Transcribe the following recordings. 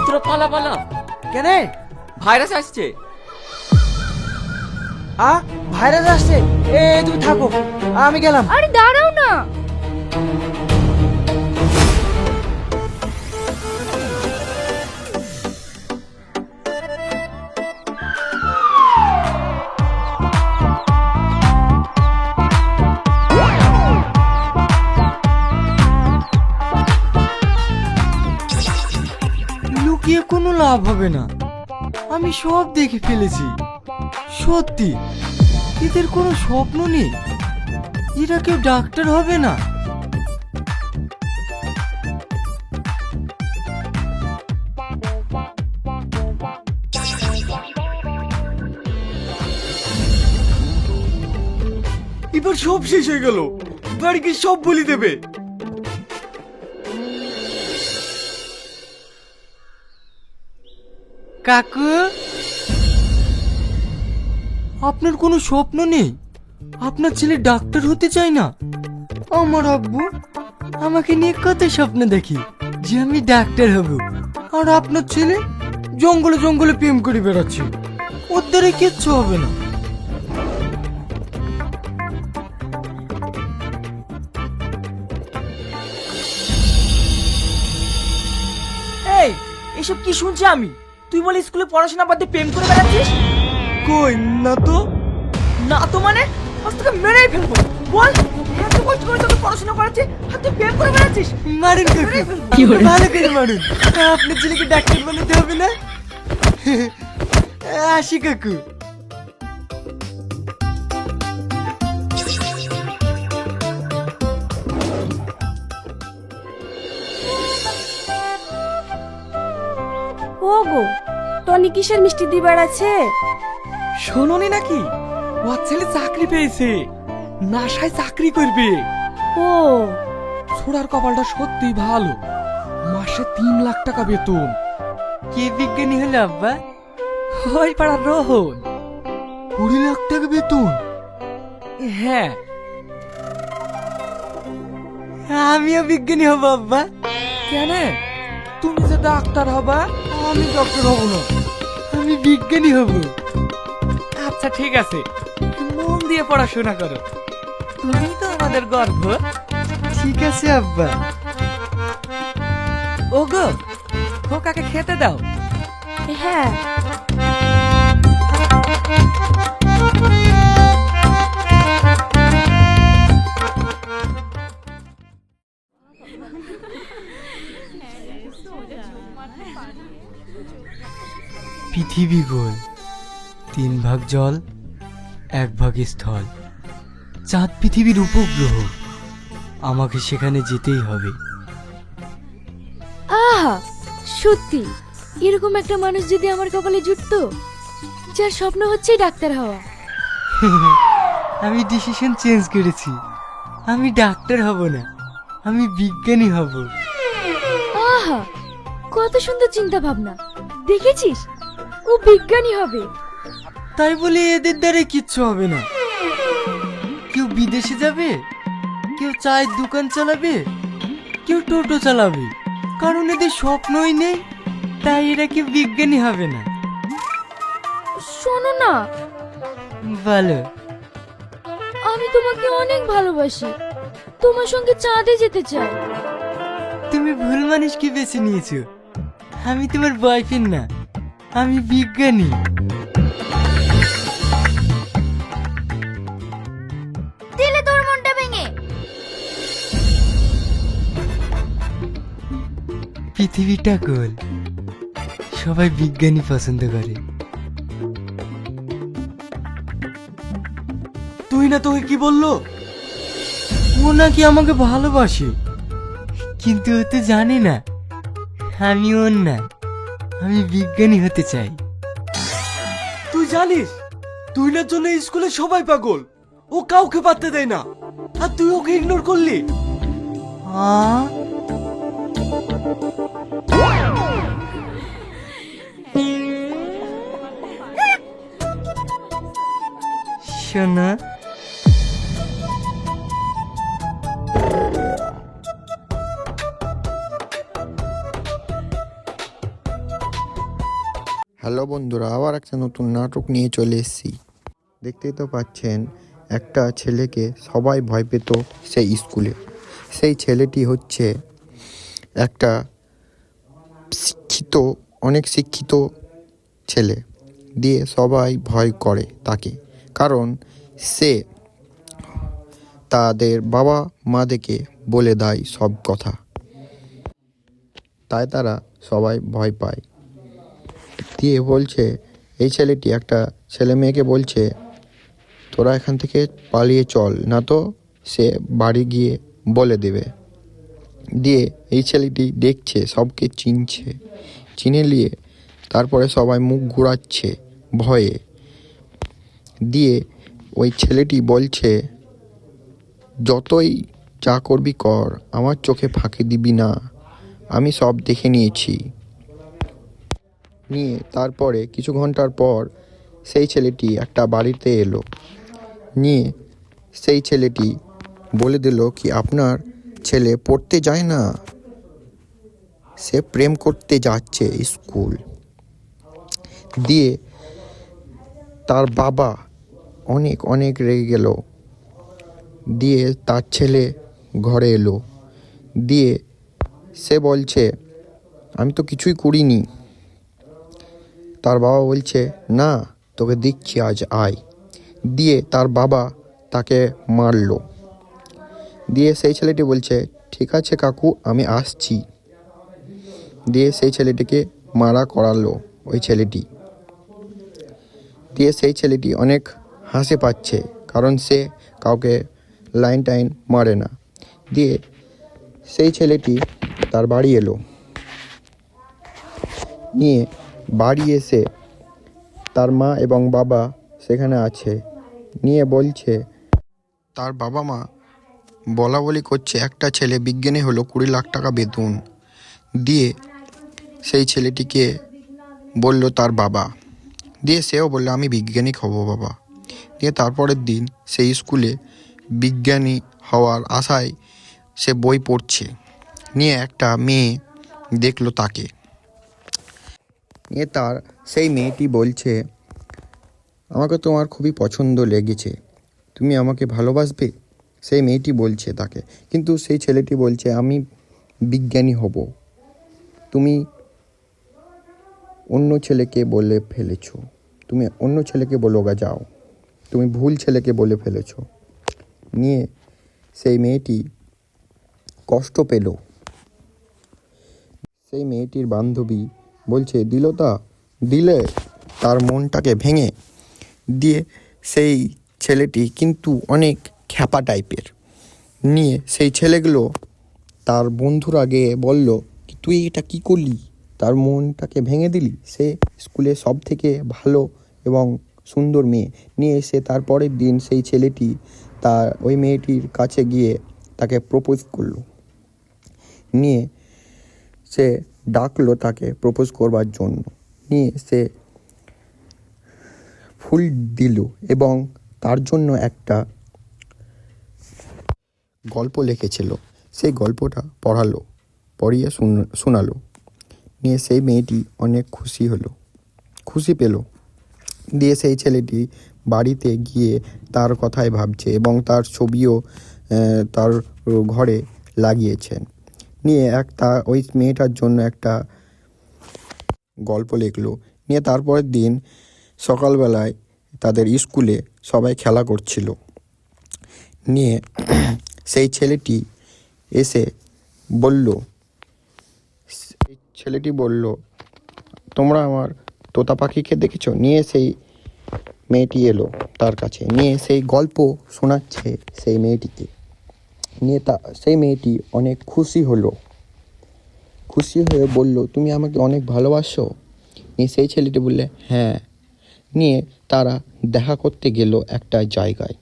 তোরা পালা পালা। কেন? ভাইরাস আসছে। ভাইরাস আসছে? তুমি থাকো, আমি গেলাম। আরে দাঁড়াও না। লুকিয়ে কোনো লাভ হবে না, আমি সব দেখে ফেলেছি। সত্যি এদের কোনো স্বপ্ন নেই, এরা কেউ ডাক্তার হবে না। এবার সব শেষ হয়ে গেল, বাড়িকে সব বলি দেবে। কাকু, আপনার কোনো স্বপ্ন নেই? আপনার ছেলে ডাক্তার হতে চায় না? আমার আব্বু আমাকে নিয়ে কত স্বপ্ন দেখি যে আমি ডাক্তার হব, আর আপনার ছেলে জঙ্গলে জঙ্গলে প্রেম করে বেড়াচ্ছে। ওর দ্বারা কিচ্ছু হবে না। এই এসব কি শুনছি আমি? তুই বলে স্কুলে পড়াশোনা বাদ দিয়ে প্রেম করে বেড়াচ্ছিস? কই না তো। না তো মানে? আজ তোকে মেরেই ফেলবো। বল, এত কষ্ট করে তোকে পড়াশোনা করাচ্ছি আর তুই প্রেম করে বেড়াচ্ছিস? মারুন কাকু, ভালো করে মারুন। আপনার ছেলেকে ডাক্তার বানাতে হবে না। আসি কাকু। ওগো, টনি কিসের মিষ্টি দিয়ে বেড়াচ্ছে? শোনোনি নাকি? ওর ছেলে চাকরি পেয়েছে, নাসায় চাকরি করবে। ও ছোড়ার কপালটা সত্যি ভালো, মাসে 3 লাখ টাকা বেতন। কে বিজ্ঞানী হলো আব্বা? ওই পাড়ার রোহন। 20 লাখ টাকা বেতন? হ্যাঁ। আমিও বিজ্ঞানী হব আব্বা। কেন? তুমি যে ডাক্তার হবা। আমি ডক্টর হব না, আমি বিজ্ঞানী হব। আচ্ছা ঠিক আছে, মন দিয়ে পড়াশোনা করো, তুমি তো আমাদের গর্ব। ঠিক আছে আব্বা। ওগো, খোকাকে খেতে দাও। হ্যাঁ। পৃথিবী গোল, 3 ভাগ জল, 1 ভাগ স্থল। চাঁদ পৃথিবীর উপগ্রহ, আমাকে সেখানে যেতেই হবে। আহা, সত্যি এরকম একটা মানুষ যদি আমার কপালে জুটতো, যার স্বপ্ন হচ্ছে ডাক্তার হওয়া। আমি ডিসিশন চেঞ্জ করেছি, আমি ডাক্তার হব না, আমি বিজ্ঞানী হব। আহা, কত সুন্দর চিন্তা ভাবনা। দেখেছিস, ও বিজ্ঞানী হবে। তাই বলে এদের দ্বারা কিচ্ছু হবে না। কেউ বিদেশে যাবে, কেউ চায়ের দোকান চালাবে, কেউ টোটো চালাবে, কারণ এদের স্বপ্নই নেই, তাই এরা কেউ বিজ্ঞানী হবে না। শোনো না, বলো। আমি তোমাকে অনেক ভালোবাসি, তোমার সঙ্গে চাঁদে যেতে চাই। তুমি ভুল মানুষকে বেছে নিয়েছো, আমি তোমার বয়ফ্রেন্ড না, আমি বিজ্ঞানী। দিলে তোর মনটা ভেঙে। পৃথিবীটা গোল, সবাই বিজ্ঞানী পছন্দ করে। তুই না তোকে কি বললো? ও নাকি আমাকে ভালোবাসে, কিন্তু ও তো জানে না আমি ওর না, আমি বিজ্ঞানী হতে চাই। তুই জানিস তুই না জন্য স্কুলে সবাই পাগল, ও কাউকে পাত্তা দেয় না, আর তুই ওকে ইগনোর করলি। সোনা। হ্যালো বন্ধুরা, আবার একটা নতুন নাটক নিয়ে চলে এসেছি। দেখতেই তো পাচ্ছেন, একটা ছেলেকে সবাই ভয় পেত সেই স্কুলে। সেই ছেলেটি হচ্ছে একটা অনেক শিক্ষিত ছেলে, দিয়ে সবাই ভয় করে তাকে, কারণ সে তাদের বাবা মাদেরকে বলে দেয় সব কথা, তাই তারা সবাই ভয় পায়। দিয়ে বলছে, এই ছেলেটি একটা ছেলে মেয়েকে বলছে, তোরা এখান থেকে পালিয়ে চল, না তো সে বাড়ি গিয়ে বলে দেবে। দিয়ে এই ছেলেটি দেখছে সবকে চিনে নিয়ে তারপরে সবাই মুখ ঘুরাচ্ছে ভয়ে। দিয়ে ওই ছেলেটি বলছে, যতই যা করবি কর, আমার চোখে ফাঁকি দিবি না, আমি সব দেখে নিয়েছি। নিয়ে তারপরে কিছু ঘন্টার পর সেই ছেলেটি একটা বাড়িতে এলো। নিয়ে সেই ছেলেটি বলে দিল কি আপনার ছেলে পড়তে যায় না, সে প্রেম করতে যাচ্ছে স্কুল। দিয়ে তার বাবা অনেক অনেক রেগে গেল। দিয়ে তার ছেলে ঘরে এলো। দিয়ে সে বলছে, আমি তো কিছুই করিনি। তার বাবা বলছে, না তোকে দিচ্ছি, আজ আয়। দিয়ে তার বাবা তাকে মারলো। দিয়ে সেই ছেলেটি বলছে, ঠিক আছে কাকু, আমি আসছি। দিয়ে সেই ছেলেটিকে মারা করালো ওই ছেলেটি। দিয়ে সেই ছেলেটি অনেক হাসি পাচ্ছে, কারণ সে কাউকে লাইন টাইন মারে না। দিয়ে সেই ছেলেটি তার বাড়ি এলো। নিয়ে বাড়ি এসে তার মা এবং বাবা সেখানে আছে। নিয়ে বলছে, তার বাবা মা বলা বলি করছে, একটা ছেলে বিজ্ঞানী হলো, 20 লাখ টাকা বেতন। দিয়ে সেই ছেলেটিকে বলল তার বাবা। দিয়ে সেও বললো, আমি বিজ্ঞানী হব বাবা। দিয়ে তারপরের দিন সেই স্কুলে বিজ্ঞানী হওয়ার আশায় সে বই পড়ছে। নিয়ে একটা মেয়ে দেখলো তাকে। নিয়ে সেই মেয়েটি বলছে, আমাকে তোমার খুবই পছন্দ লেগেছে, তুমি আমাকে ভালোবাসবে? সেই মেয়েটি বলছে তাকে। কিন্তু সেই ছেলেটি বলছে, আমি বিজ্ঞানী হব, তুমি অন্য ছেলেকে বলে ফেলেছো, তুমি অন্য ছেলেকে বলো গা, যাও, তুমি ভুল ছেলেকে বলে ফেলেছো। নিয়ে সেই মেয়েটি কষ্ট পেল। সেই মেয়েটির বান্ধবী বলছে, দিলে তার মনটাকে ভেঙে। দিয়ে সেই ছেলেটি কিন্তু অনেক খ্যাপা টাইপের। নিয়ে সেই ছেলেগুলো তার বন্ধুর আগে বলল, তুই এটা কি করলি, তার মনটাকে ভেঙে দিলি, সে স্কুলে সব থেকে ভালো এবং সুন্দর মেয়ে। নিয়ে এসে তারপরের দিন সেই ছেলেটি ওই মেয়েটির কাছে গিয়ে তাকে প্রপোজ করলো। নিয়ে সে ডাকলো তাকে প্রপোজ করবার জন্য। নিয়ে সে ফুল দিল এবং তার জন্য একটা গল্প লিখেছিল, সেই গল্পটা পড়িয়ে শোনালো। নিয়ে সেই মেয়েটি অনেক খুশি পেল। দিয়ে সেই ছেলেটি বাড়িতে গিয়ে তার কথাই ভাবছে এবং তার ছবিও তার ঘরে লাগিয়েছেন। নিয়ে ওই মেয়েটার জন্য একটা গল্প লিখলো। নিয়ে তারপরের দিন সকালবেলায় তাদের স্কুলে সবাই খেলা করছিল। নিয়ে সেই ছেলেটি এসে বলল, তোমরা আমার তোতা পাখিকে দেখেছো? নিয়ে সেই মেয়েটি এলো তার কাছে, নিয়ে সেই গল্প শোনাচ্ছে সেই মেয়েটিকে। নিয়ে সেই মেয়েটি অনেক খুশি হয়ে বলল, তুমি আমাকে অনেক ভালোবাসো? নিয়ে সেই ছেলেটি বললে, হ্যাঁ। নিয়ে তারা দেখা করতে গেল একটা জায়গায়।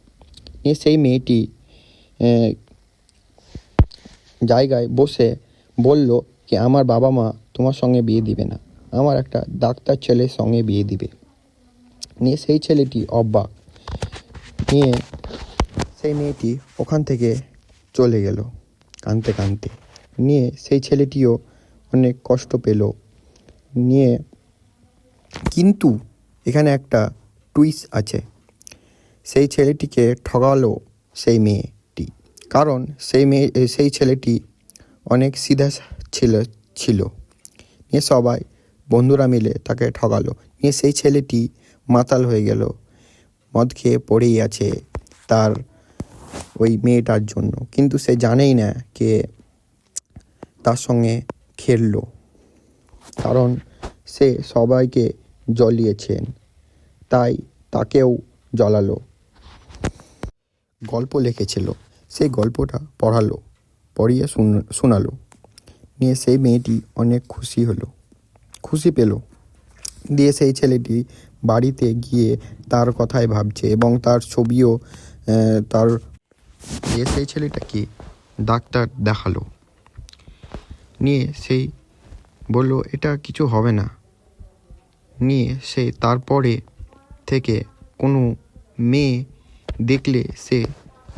নিয়ে সেই মেয়েটি জায়গায় বসে বলল কি, আমার বাবা মা তোমার সঙ্গে বিয়ে দিবে না, আমার একটা ডাক্তার ছেলের সঙ্গে বিয়ে দিবে। নিয়ে সেই ছেলেটি অবাক। নিয়ে সেই মেয়েটি ওখান থেকে চলে গেল কাঁদতে কাঁদতে। নিয়ে সেই ছেলেটিও অনেক কষ্ট পেল। নিয়ে কিন্তু এখানে একটা টুইস্ট আছে, সেই ছেলেটিকে ঠকালো সেই মেয়েটি, কারণ সেই ছেলেটি অনেক সিধা ছিল। নিয়ে সবাই বন্ধুরা মিলে তাকে ঠকালো। নিয়ে সেই ছেলেটি মাতাল হয়ে গেল, মদ খেয়ে পড়েই আছে তার ওই মেয়েটার জন্য, কিন্তু সে জানেই না কে তার সঙ্গে খেললো, কারণ সে সবাইকে জ্বলিয়েছেন, তাই তাকেও জ্বলালো। গল্প লিখেছিল, সেই গল্পটা পড়িয়ে শোনালো। নিয়ে সেই মেয়েটি অনেক খুশি পেল। দিয়ে সেই ছেলেটি বাড়িতে গিয়ে তার কথাই ভাবছে এবং তার ছবিও সেই ছেলেটাকে ডাক্তার দেখালো। নিয়ে সেই বলল এটা কিছু হবে না। নিয়ে সে তারপরে থেকে কোনো মেয়ে দেখলে সে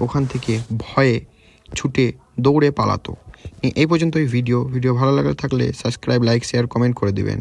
ওখান থেকে ভয়ে ছুটে দৌড়ে পালাতো। এই পর্যন্তই ভিডিও ভালো লাগলে থাকলে সাবস্ক্রাইব, লাইক, শেয়ার, কমেন্ট করে দিবেন।